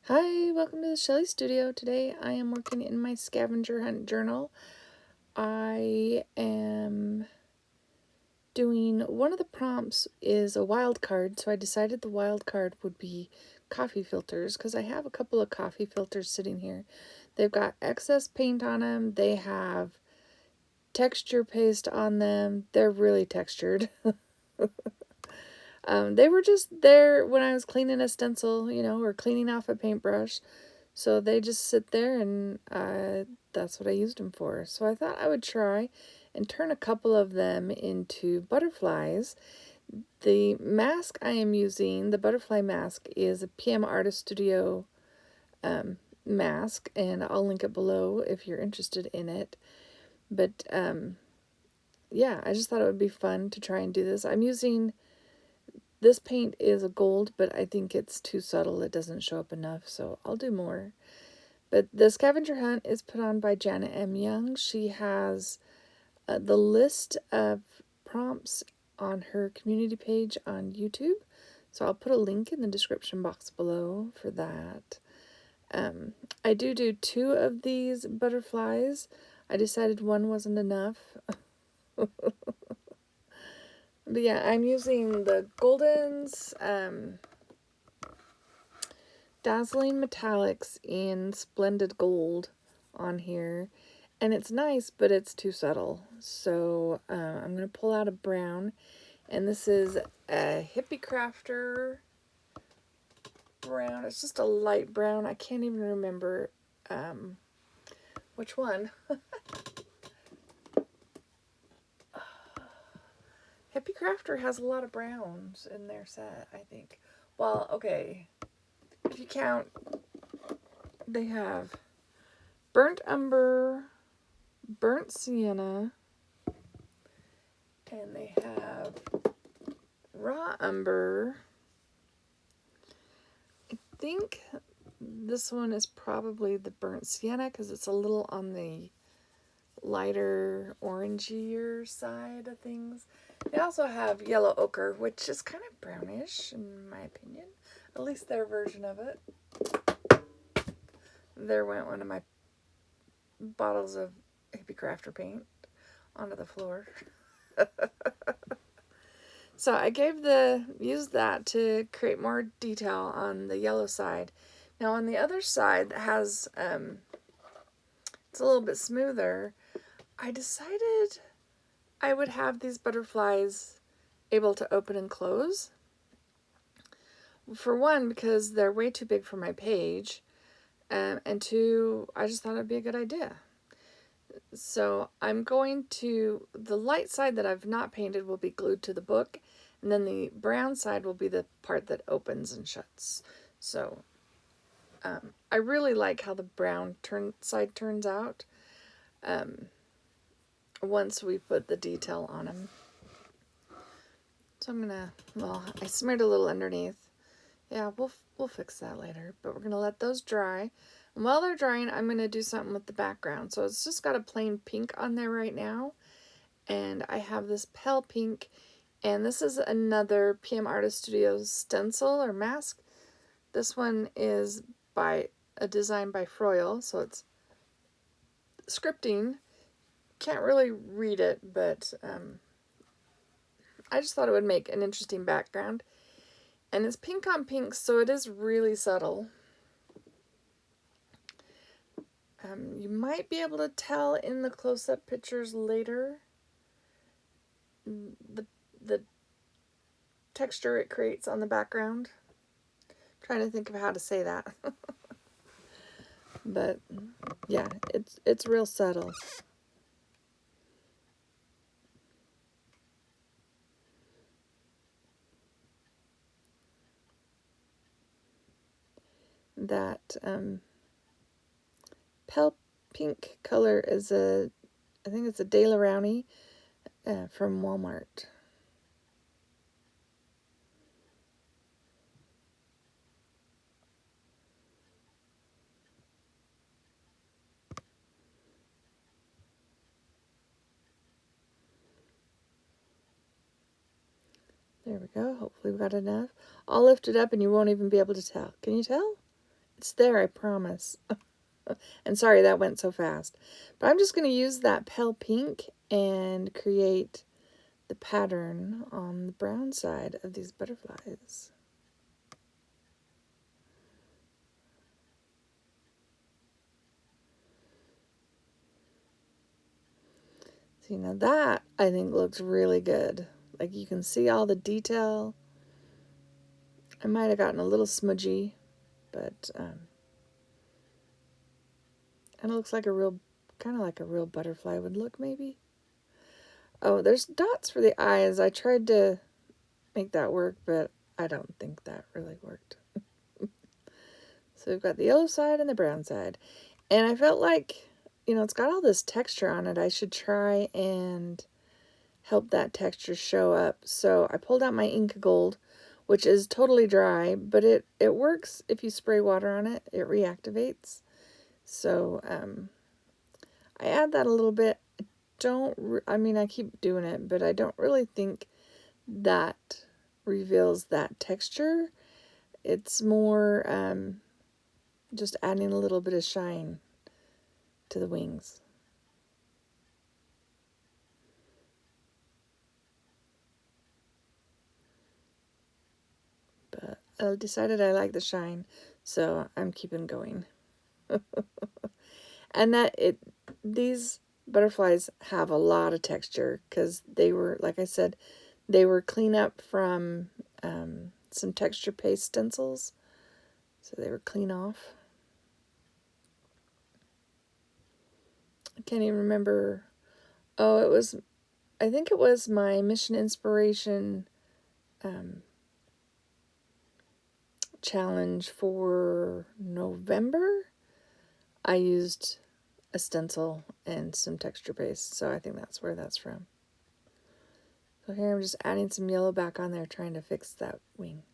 Hi, welcome to the Shelly Studio. Today I am working in my scavenger hunt journal. I am doing, one of the prompts is a wild card, so I decided the wild card would be coffee filters because I have a couple of coffee filters sitting here. They've got excess paint on them, they have texture paste on them, they're really textured. They were just there when I was cleaning a stencil, or cleaning off a paintbrush. So they just sit there, and that's what I used them for. So I thought I would try and turn a couple of them into butterflies. The mask I am using, the butterfly mask, is a PM Artist Studio mask, and I'll link it below if you're interested in it. But yeah, I just thought it would be fun to try and do this. I'm using, this paint is a gold, but I think it's too subtle. It doesn't show up enough, so I'll do more. But the scavenger hunt is put on by Janet M. Young. She has the list of prompts on her community page on YouTube. So I'll put a link in the description box below for that. I do two of these butterflies. I decided one wasn't enough. But yeah, I'm using the Golden's Dazzling Metallics in Splendid Gold on here. And it's nice, but it's too subtle. So I'm going to pull out a brown. And this is a Hippie Crafter brown. It's just a light brown. I can't even remember which one. Hippie Crafter has a lot of browns in their set, I think. Well, okay. If you count, they have Burnt Umber, Burnt Sienna, and they have Raw Umber. I think this one is probably the Burnt Sienna because it's a little on the lighter orangier side of things. They also have Yellow Ochre, which is kind of brownish in my opinion. At least their version of it. There went one of my bottles of Hippie Crafter paint onto the floor. So I used that to create more detail on the yellow side. Now on the other side that has, it's a little bit smoother, I decided I would have these butterflies able to open and close. For one, because they're way too big for my page, and two, I just thought it'd be a good idea. So I'm going to, the light side that I've not painted will be glued to the book, and then the brown side will be the part that opens and shuts. So I really like how the brown side turns out once we put the detail on them. So I'm gonna, well, I smeared a little underneath. Yeah, we'll fix that later, but we're gonna let those dry. And while they're drying, I'm gonna do something with the background. So it's just got a plain pink on there right now, and I have this pale pink, and this is another PM Artist Studios stencil or mask. This one is by a design by Froyle, so it's scripting. Can't really read it, but I just thought it would make an interesting background. And it's pink on pink, so it is really subtle. You might be able to tell in the close-up pictures later the texture it creates on the background. I'm trying to think of how to say that. But yeah, it's real subtle. That pale pink color is I think it's a De La Rowney from Walmart. There we go. Hopefully we got enough. I'll lift it up and you won't even be able to tell. Can you tell? It's there, I promise. And sorry that went so fast. But I'm just going to use that pale pink and create the pattern on the brown side of these butterflies. See, now that I think looks really good. Like you can see all the detail. I might have gotten a little smudgy, but and it looks like a real, kind of like a real butterfly would look maybe. Oh, there's dots for the eyes. I tried to make that work, but I don't think that really worked. So we've got the yellow side and the brown side. And I felt like, you know, it's got all this texture on it. I should try and help that texture show up. So I pulled out my Inca Gold, which is totally dry, but it works if you spray water on it. It reactivates. So I add that a little bit. I mean, I keep doing it, but I don't really think that reveals that texture. It's more just adding a little bit of shine to the wings. But I decided I like the shine, so I'm keeping going. And these butterflies have a lot of texture because they were, like I said, they were clean up from some texture paste stencils, so they were clean off. I can't even remember. Oh, I think it was my Mission Inspiration challenge for November. I used a stencil and some texture paste, so I think that's where that's from. So here I'm just adding some yellow back on there, trying to fix that wing.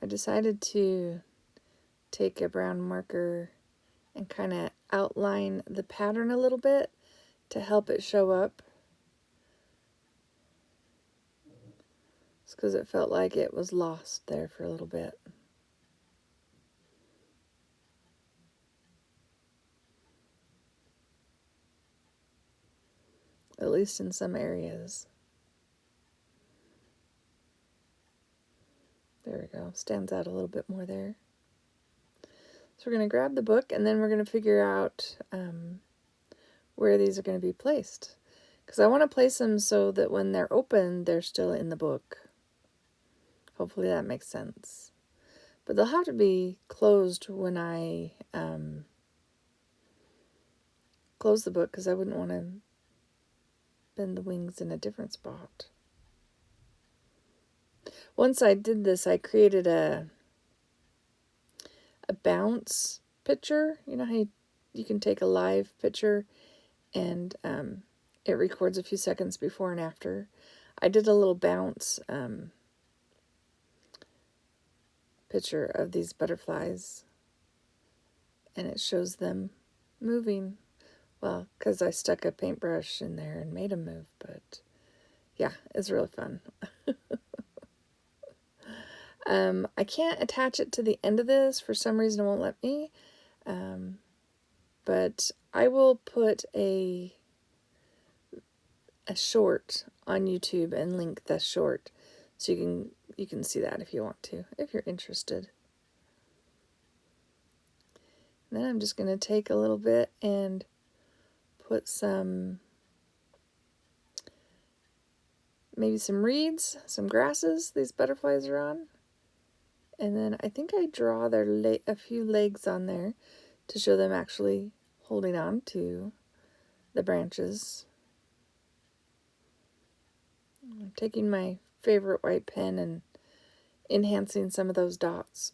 I decided to take a brown marker and kind of outline the pattern a little bit to help it show up. It's because it felt like it was lost there for a little bit. At least in some areas. There we go. Stands out a little bit more there. So we're going to grab the book and then we're going to figure out where these are going to be placed. Because I want to place them so that when they're open, they're still in the book. Hopefully that makes sense. But they'll have to be closed when I close the book because I wouldn't want to bend the wings in a different spot. Once I did this, I created a bounce picture. You know how you can take a live picture and it records a few seconds before and after. I did a little bounce picture of these butterflies and it shows them moving. Well, because I stuck a paintbrush in there and made them move, but yeah, it's really fun. I can't attach it to the end of this. For some reason, it won't let me. But I will put a short on YouTube and link the short so you can see that if you want to, if you're interested. And then I'm just going to take a little bit and put maybe some reeds, some grasses these butterflies are on. And then I think I draw a few legs on there to show them actually holding on to the branches. I'm taking my favorite white pen and enhancing some of those dots.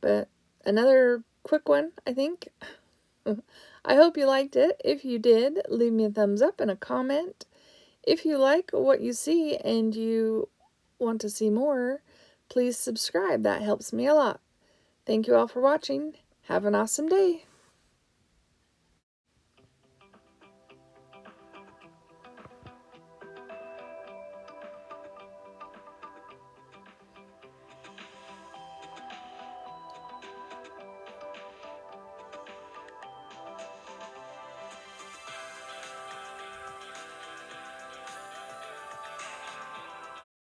But another quick one, I think. I hope you liked it. If you did, leave me a thumbs up and a comment. If you like what you see and you want to see more, please subscribe. That helps me a lot. Thank you all for watching. Have an awesome day.